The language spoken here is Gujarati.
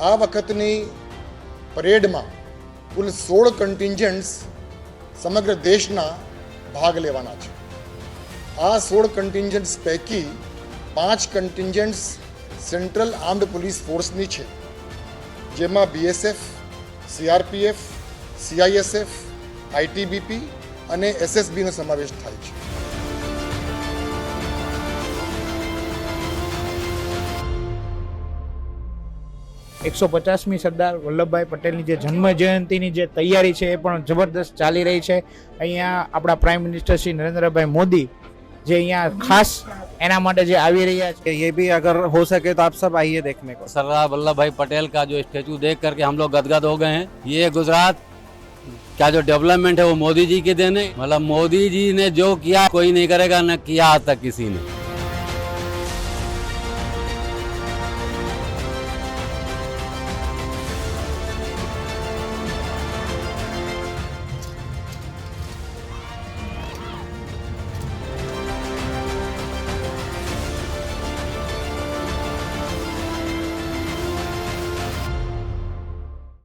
આ વખતની પરેડમાં કુલ 16 કન્ટિન્જન્ટ્સ સમગ્ર દેશના ભાગ લેવાના છે. આ 16 કન્ટિન્જન્ટ્સ પૈકી 5 કન્ટિન્જન્ટ્સ સેન્ટ્રલ આર્મ્ડ પોલીસ ફોર્સની છે, જેમાં BSF, CRPF, CISF, ITBP અને SSBનો સમાવેશ થાય છે. એકસો 50મી સરદાર વલ્લભભાઈ પટેલની જે જન્મ જયંતિની જે તૈયારી છે એ પણ જબરદસ્ત ચાલી રહી છે. અહીંયા આપણા પ્રાઇમ મિનિસ્ટર શ્રી નરેન્દ્રભાઈ મોદી જે અહીંયા ખાસ એના માટે જે આવી રહ્યા છે. ये भी अगर हो सके तो आप सब आइए देखने को. सरदार वल्लभ भाई पटेल का जो स्टेचू देख करके हम लोग गदगद हो गए हैं. ये गुजरात का जो डेवलपमेंट है वो मोदी जी के देने, मतलब मोदी जी ने जो किया कोई नहीं करेगा, न किया आज तक किसी ने.